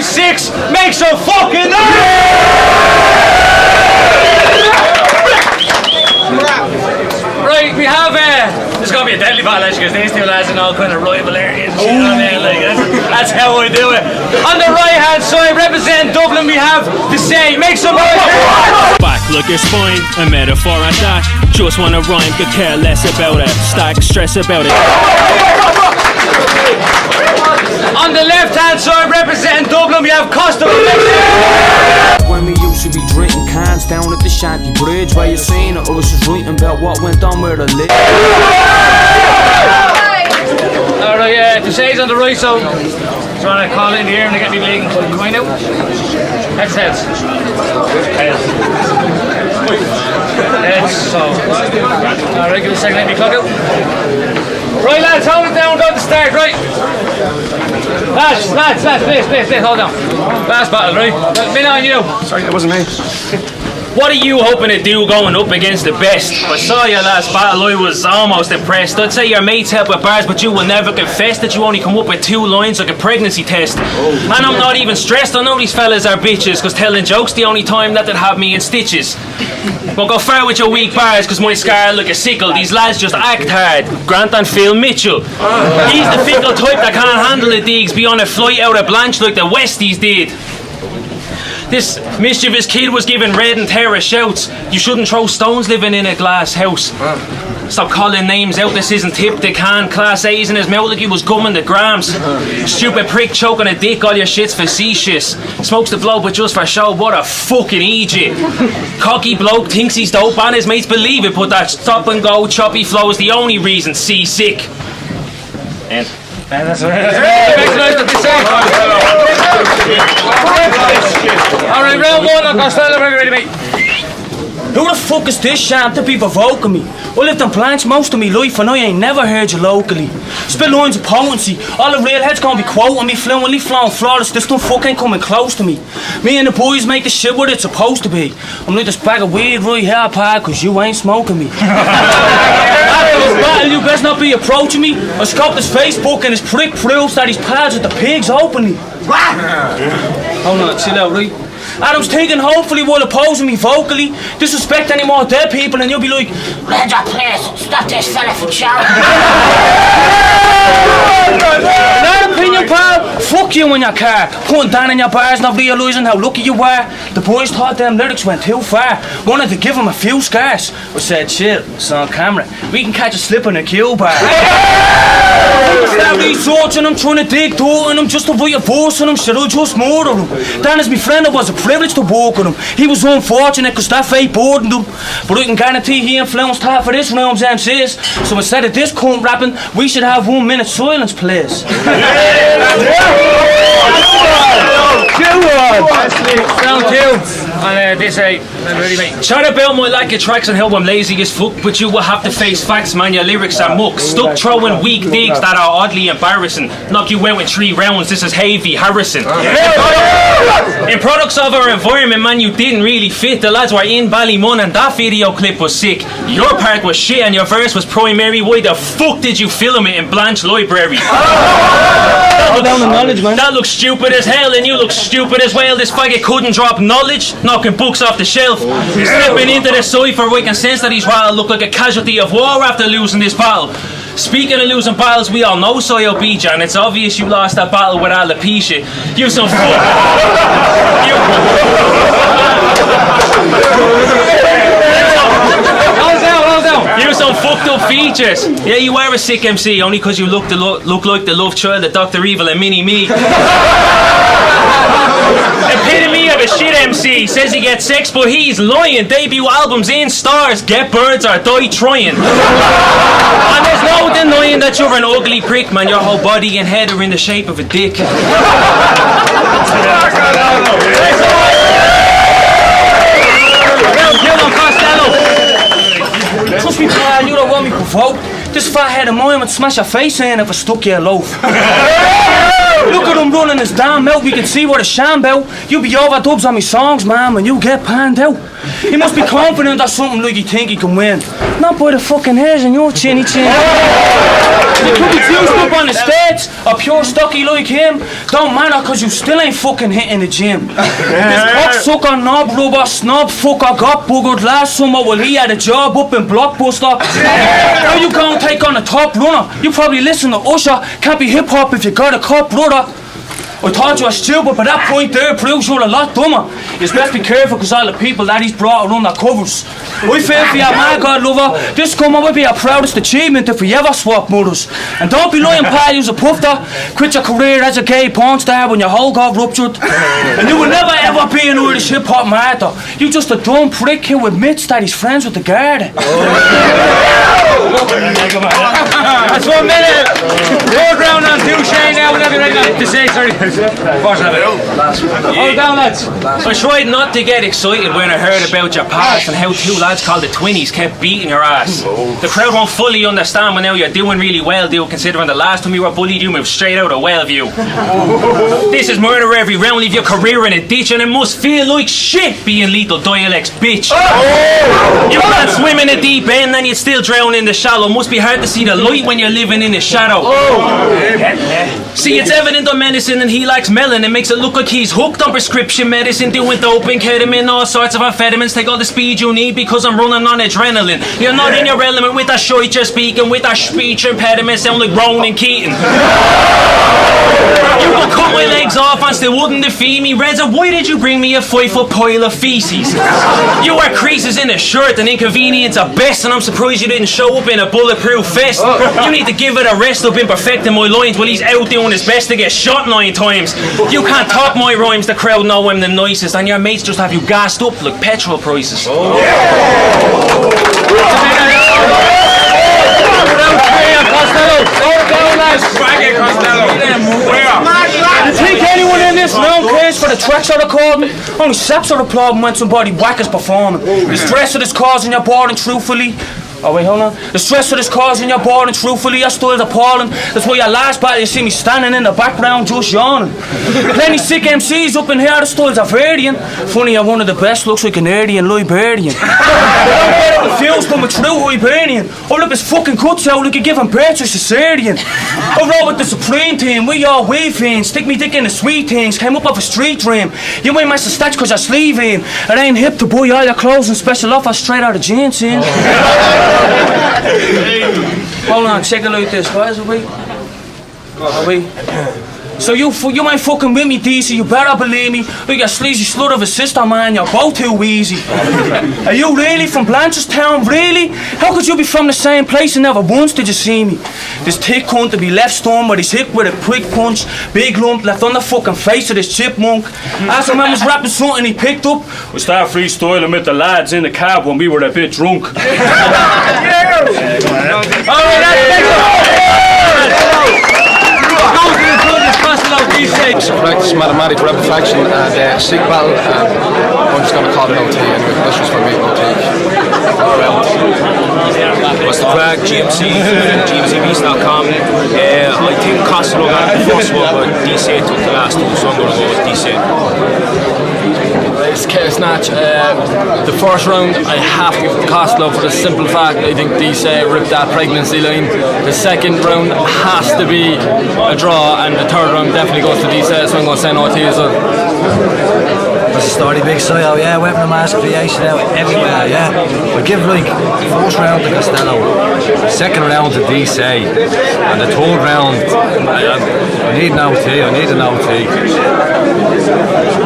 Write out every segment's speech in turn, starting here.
5-6, make some fucking noise! Right, we have this is gonna be a deadly battle because these two lads are all kind of rival areas and shit on there, like that's how I do it. On the right hand side, representing Dublin, we have Desay. Make some noise! Back, look your spine, a metaphor at that. Just wanna rhyme, could care less about it. Stack stress about it. On the left hand side, representing Dublin, we have Costello. When we used to be drinking cans down at the Shanty Bridge, where you seen it, I was just writing about what went on where I live. Alright, Desay's on the right, so trying to call in the air and they get me bleeding. You mind out? Heads. Heads, so. Alright, give me a second, let me clock out. Right, lads, hold it down, go to start, right? Lads, please, hold on. Last battle, right? Me on you. Sorry, that wasn't me. What are you hoping to do going up against the best? I saw your last battle, I was almost impressed. I'd say your mates help with bars, but you will never confess that you only come up with 2 lines like a pregnancy test. And I'm not even stressed, I know these fellas are bitches, cause telling jokes the only time that they'd have me in stitches. But go far with your weak bars, cause my scar like a sickle. These lads just act hard. Grant and Phil Mitchell. He's the fickle type that can't handle the digs, be on a flight out of Blanche like the Westies did. This mischievous kid was given red and terror shouts. You shouldn't throw stones living in a glass house. Stop calling names out, this isn't tip the can. Class A's in his mouth like he was gumming the grams. Stupid prick choking a dick, all your shit's facetious. Smokes the blow but just for show, what a fucking idiot. Cocky bloke thinks he's dope and his mates believe it, but that stop and go choppy flow is the only reason seasick. And that's right. Alright, round 1 on Costello, ready, mate. Who the fuck is this sham to be provoking me? I lived in Blanche most of my life and I ain't never heard you locally. Spit lines of potency, all the real heads gonna be quoting me fluently, flowing flawless, this don't fucking coming close to me. Me and the boys make the shit what it's supposed to be. I'm like this bag of weed right here, pal, cause you ain't smoking me. After this battle, you best not be approaching me. I scoped his Facebook and his prick proves that he's pals with the pigs openly. Hold on, chill out, right? Adam's thinking hopefully will opposing me vocally. Disrespect any more dead people and you'll be like, Ranger, please, stop this fella from shouting. Not opinion, pal. Fuck you in your car. Putting down in your bars, not realising how lucky you were. The boys thought them lyrics went too far. Wanted to give them a few scars. I said, chill, it's on camera. We can catch a slip in a queue bar. Start researching them, trying to dig dirt in them, just to write a verse on them. Should I just murder them? Dan is my friend, it was a privilege to work with him. He was unfortunate because that fate burdened him. But I can guarantee he influenced half of this room's MCs. So instead of this cunt rapping, we should have 1 minute silence, please. Round 2 on Desay. Ready, mate. Chat about my lack of tracks and how I'm lazy as fuck, but you will have to face facts, man. Your lyrics are muck. Stuck throwing weak digs that are oddly embarrassing. Knock you out in 3 rounds, this is heavy Harrison. In products of our environment, man, you didn't really fit. The lads were in Ballymun and that video clip was sick. Your part was shit and your verse was primary. Why the fuck did you film it in Blanche Library? That looks stupid as hell and you look stupid as well. This faggot couldn't drop knowledge, knocking books off the shelf. He's stepping into the cipher, we can sense that he's rather look like a casualty of war after losing this battle. Speaking of losing battles, we all know Soyo beat you, and it's obvious you lost that battle with alopecia. You some fuck. You some fucked up features. Yeah, you are a sick MC, only because you look like the love child of Dr. Evil and Mini-Me. Epitome of a shit MC, says he gets sex but he's lying. Debut albums in stars, get birds or die trying. And there's no denying that you're an ugly prick, man. Your whole body and head are in the shape of a dick. Trust me, pal, you don't want me provoked. This fat head of mine would smash your face in if I stuck you a loaf. Look at him running running his damn mouth, we can see what a sham belt. You be overdubs on me songs, man, when you get panned out. He must be confident that something like he think he can win. Not by the fucking hairs in your chinny chin. You could be juiced up on the stage, or pure stocky like him. Don't matter, cause you still ain't fucking hitting the gym. This cocksucker, knob rubber, snob fucker got boogered last summer while he had a job up in Blockbuster. Now you go and take on a top runner. You probably listen to Usher. Can't be hip hop if you got a cop brother. I thought you were stupid, but that point there proves you're a lot dumber. You best be careful, cause all the people that he's brought are under covers. I feel for you, my God lover. This coming will be our proudest achievement if we ever swap mothers. And don't be lying, pal, you's a puffer. Quit your career as a gay porn star when your hole got ruptured. And you will never ever be an Irish hip hop martyr. You just a dumb prick who admits that he's friends with the guard. That's 1 minute. Road round on Desay now. Whenever you're ready on Desay, sorry. Hold down, lads. I tried not to get excited when I heard about your past and how two lads called the Twinnies kept beating your ass. The crowd won't fully understand when now you're doing really well, dude, considering the last time you were bullied you moved straight out of Wellview. This is murder every round, leave your career in a ditch, and it must feel like shit being Lethal Dialect's bitch. You can't swim in the deep end and you'd still drown in the shallow. Must be hard to see the light when you're living in the shadow. See, it's evident on medicine and he likes melon. It makes it look like he's hooked on prescription medicine, doing doping, ketamine, all sorts of amphetamines. Take all the speed you need because I'm running on adrenaline. You're not in your element with that shite you're speaking, with that speech impediment, sound like Ronan Keating. You could cut my legs off and still wouldn't defeat me. Reza, why did you bring me a 5-foot pile of feces? You wear creases in a shirt and inconvenience at best, and I'm surprised you didn't show up in a bulletproof vest. You need to give it a rest up in perfecting my lines while he's out doing his best to get shot 9 times. You can't top my rhymes, the crowd know I'm the nicest, and your mates just have you gassed up like petrol prices. You think anyone in this round cares for the tracks of the recording? Only saps are the problem when somebody whack is performing. The stress of this causing your boredom, truthfully. Oh wait, hold on. The stress of this causing your boredom, truthfully, your style's appalling. That's why your last battle you see me standing in the background just yawning. Plenty sick MCs up in here, the styles are varying. Funny how one of the best looks like an Aryan librarian. Don't get it confused, I'm a true Hibernian. I look his fucking cuts out like you're giving birth to a cesarean. I roll with the Supreme team, we all wave fans. Stick me dick in the sweet things, came up off a street dream. You ain't master stats cause you're sleeving. It ain't hip to buy all your clothes and special offers straight out of jeans in. Hold on, check it like this. What is it, wait? Oh, wait. So you ain't fucking with me, DC, you better believe me. Look, your sleazy slut of a sister, man, you're both too easy. Are you really from Blanchardstown, really? How could you be from the same place and never once did you see me? This thick cunt to be left stunned but he's hit with a quick punch. Big lump left on the fucking face of this chipmunk. As a man was rapping something he picked up. We started freestyling with the lads in the cab when we were a bit drunk. Practice mathematics, rebefaction and sick battle, and I'm just going to call it OT anyway. That's just for me, OT. What's the crack? GMCVs.com. I think Costello got the first one, but Desay took the last 2, so I'm going to go with Desay. It's Chaos Snatch. The first round I have to give Costello for the simple fact I think Desay ripped that pregnancy line. The second round has to be a draw, and the third round definitely goes to Desay, so I'm going to say OT as well. That's a story, big soil, yeah, weapon of mass creation out everywhere, yeah. But give like first round to Costello, second round to Desay, and the third round, I need an OT, I need an OT.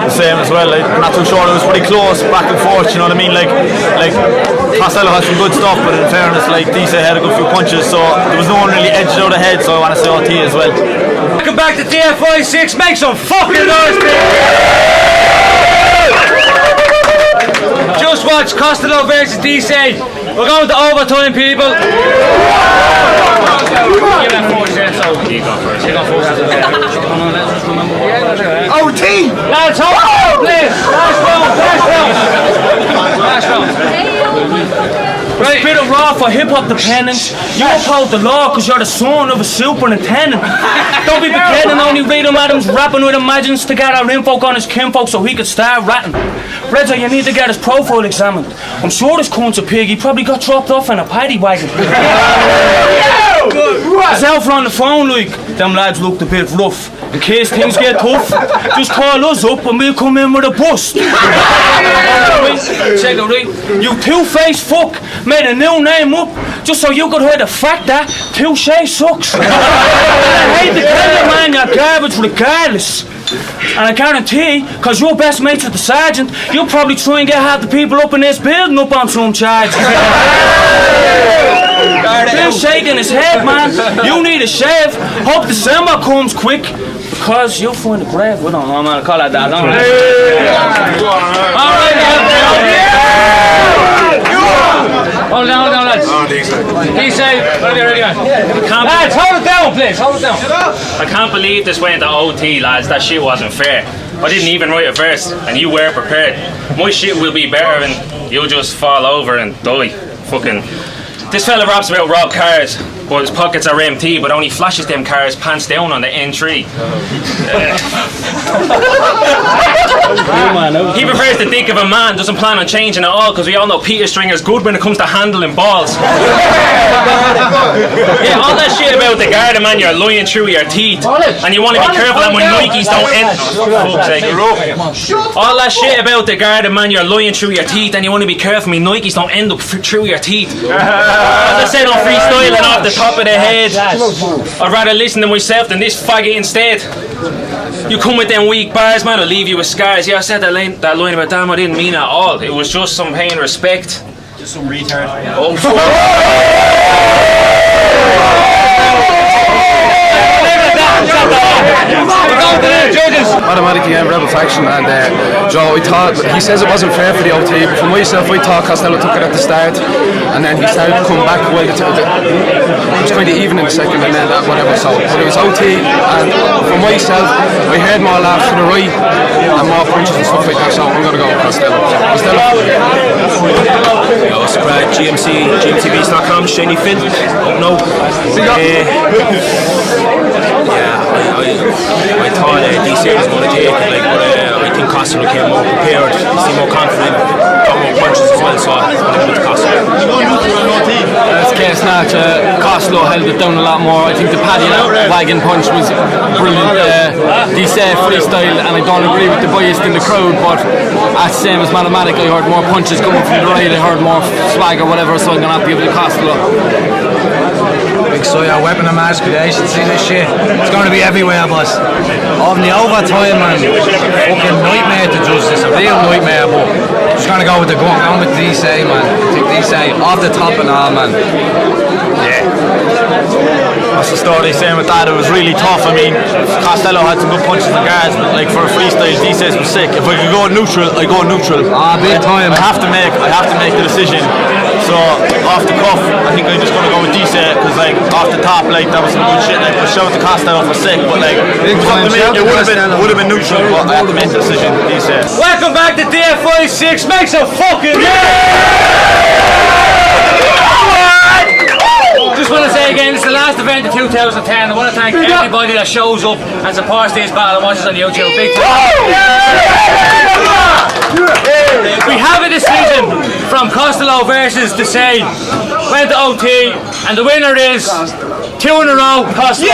Same as well, like, I'm not too sure, it was pretty close, back and forth, you know what I mean, like Costello has some good stuff, but in fairness, like, Desay had a good few punches, so there was no one really edged out ahead, so I want to say OT as well. Welcome back to DFI 6, make some fucking noise, Just watch Costello versus Desay. We're going to overtime, people. OT! Lads, hold on, please. Last round. Right, Right. Bit of raw for hip-hop dependence. You oppose the law because you're the son of a superintendent. Don't be pretending only read him Adams rapping with imagines to get our info on his kinfolk so he could start ratting. Redzo, you need to get his profile examined. I'm sure this cunt's a pig. He probably got dropped off in a paddy wagon. His Alpha on the phone, like, them lads looked a bit rough. In case things get tough, just call us up and we'll come in with a bust. Check it, right? You two-faced fuck made a new name up just so you could hear the fact that Touche sucks. I hate to tell you, man, you're garbage regardless. And I guarantee, cause you're best mates with the sergeant, you'll probably try and get half the people up in this building up on some charges. Bill's shaking his head, man. You need a shave. Hope December comes quick, because you'll find a grave. We don't know, man. Call it that. All right, hold down, lads. Desay, ready, lads, hold it down, please. Hold it down. I can't believe this went to OT, lads. That shit wasn't fair. I didn't even write a verse, and you were prepared. My shit will be better, and you'll just fall over and die. Fucking. This fella raps about rob cars, but his pockets are empty, but only flashes them cars pants down on the N3. He prefers the dick of a man, doesn't plan on changing at all, because we all know Peter Stringer's good when it comes to handling balls. Yeah, all that shit about the Garda, man, you're lying through your teeth, and you want to be careful that when Nikes don't end. All that shit about the Garda, man, you're lying through your teeth, and you want to be careful when Nikes don't end up through your teeth. As I said, I'm freestyling off the top of the head. I'd rather listen to myself than this faggot instead. You come with them weak bars, man, I'll leave you with scars. Yeah, I said that line about damn, I didn't mean it at all. It was just some paying respect. Just some retard. Oh, Automatically rebel faction, and Joe, he says it wasn't fair for the OT, but for myself I thought Costello took it at the start, and then he started to come back well. It was kind of even in the second, and then whatever. So, but it was OT, and for myself, I heard more laughs to the right and more punches and stuff like that. So I'm going to go with Costello. Yo, subscribe GMTVs.com, Shiny Finn. Oh no. I thought Desay was going to take it, but I think Costello came more prepared, seemed more confident, got more punches as well, so I'm going to give it to Costello. That's the case now. Costello held it down a lot more. I think the paddy wagon punch was brilliant. Desay freestyle, and I don't agree with the bias in the crowd, but that's the same as Mathematic. I heard more punches coming from the right, I heard more swag or whatever, so I'm going to have to give it to Costello. Big Soya, weapon of mass creation, see this shit? It's going to be everywhere, boss. Of the overtime, man. Fucking nightmare to judge this, a real nightmare, but just going to go with the gun, going with Desay, man. I think Desay off the top and all, man. Yeah. That's the story saying with that. It was really tough. I mean, Costello had some good punches and guards, but like for a freestyle, Desay was sick. If I could go neutral, I go neutral. Big time. I have to make the decision. So off the cuff, I think I'm just gonna go with Desay because like off the top, like that was some good shit. Like, but shout out to Costello for sick, but like it would have been neutral, but I have to make the decision. Desay. Welcome back to DFI 6. Make some fucking Just want to say again, it's the last event of 2010. I want to thank everybody that shows up and supports this battle and watches on YouTube. Big time. We have a decision from Costello versus Desay. Went to OT, and the winner is 2 in a row. Costello.